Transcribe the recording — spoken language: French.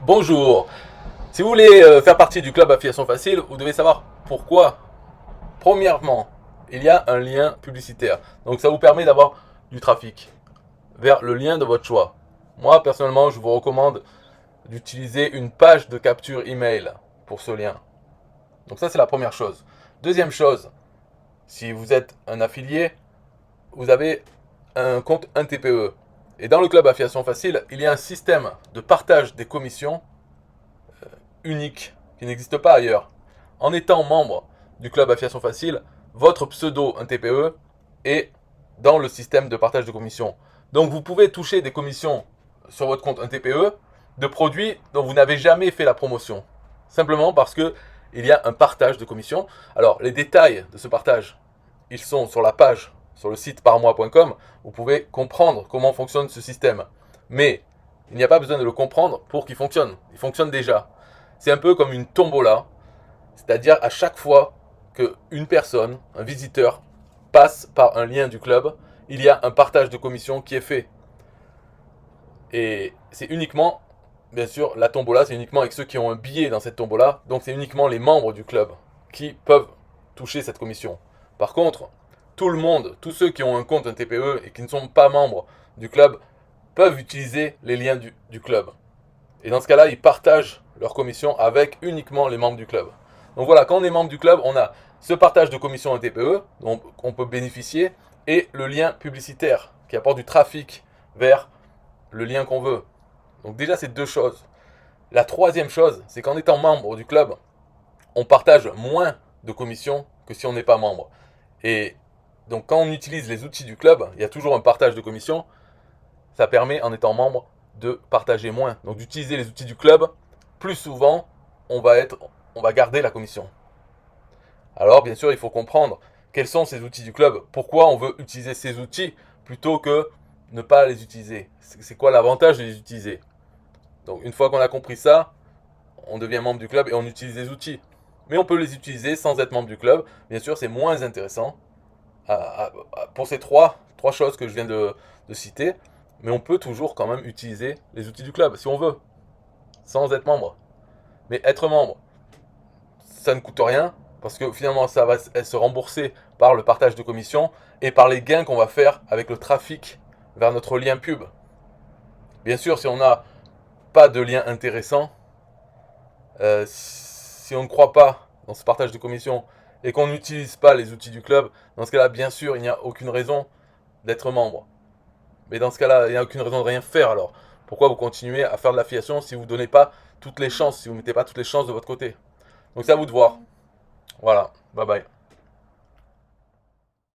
Bonjour. Si vous voulez faire partie du club Affiliation Facile, vous devez savoir pourquoi. Premièrement, il y a un lien publicitaire. Donc ça vous permet d'avoir du trafic vers le lien de votre choix. Moi, personnellement, je vous recommande d'utiliser une page de capture email pour ce lien. Donc ça, c'est la première chose. Deuxième chose, si vous êtes un affilié, vous avez un compte 1 TPE. Et dans le club Affiliation Facile, il y a un système de partage des commissions unique qui n'existe pas ailleurs. En étant membre du club Affiliation Facile, votre pseudo 1 TPE est dans le système de partage de commissions. Donc vous pouvez toucher des commissions sur votre compte 1 TPE de produits dont vous n'avez jamais fait la promotion. Simplement parce que il y a un partage de commissions. Alors les détails de ce partage, ils sont sur la page, sur le site parmois.com. Vous pouvez comprendre comment fonctionne ce système. Mais il n'y a pas besoin de le comprendre pour qu'il fonctionne. Il fonctionne déjà. C'est un peu comme une tombola, c'est-à-dire à chaque fois qu'une personne, un visiteur, passe par un lien du club, il y a un partage de commission qui est fait. Et c'est uniquement, bien sûr, la tombola, c'est uniquement avec ceux qui ont un billet dans cette tombola, donc c'est uniquement les membres du club qui peuvent toucher cette commission. Par contre, tout le monde, tous ceux qui ont un compte, un TPE et qui ne sont pas membres du club, peuvent utiliser les liens du club. Et dans ce cas-là, ils partagent leur commission avec uniquement les membres du club. Donc voilà, quand on est membre du club, on a ce partage de commission en TPE, dont on peut bénéficier, et le lien publicitaire qui apporte du trafic vers le lien qu'on veut. Donc déjà, c'est deux choses. La troisième chose, c'est qu'en étant membre du club, on partage moins de commissions que si on n'est pas membre. Et donc quand on utilise les outils du club, il y a toujours un partage de commissions. Ça permet, en étant membre, de partager moins. Donc d'utiliser les outils du club, plus souvent, on va garder la commission. Alors bien sûr, il faut comprendre quels sont ces outils du club. Pourquoi on veut utiliser ces outils plutôt que ne pas les utiliser. C'est quoi l'avantage de les utiliser? Donc une fois qu'on a compris ça, on devient membre du club et on utilise les outils. Mais on peut les utiliser sans être membre du club. Bien sûr, c'est moins intéressant pour ces trois choses que je viens de citer. Mais on peut toujours quand même utiliser les outils du club si on veut, sans être membre. Mais être membre, ça ne coûte rien, parce que finalement ça va se rembourser par le partage de commission et par les gains qu'on va faire avec le trafic vers notre lien pub. Bien sûr, si on n'a pas de lien intéressant, si on ne croit pas dans ce partage de commission et qu'on n'utilise pas les outils du club, dans ce cas-là, bien sûr, il n'y a aucune raison d'être membre. Mais dans ce cas-là, il n'y a aucune raison de rien faire alors. Pourquoi vous continuez à faire de l'affiliation si vous ne donnez pas toutes les chances, si vous ne mettez pas toutes les chances de votre côté? Donc c'est à vous de voir. Voilà, bye bye.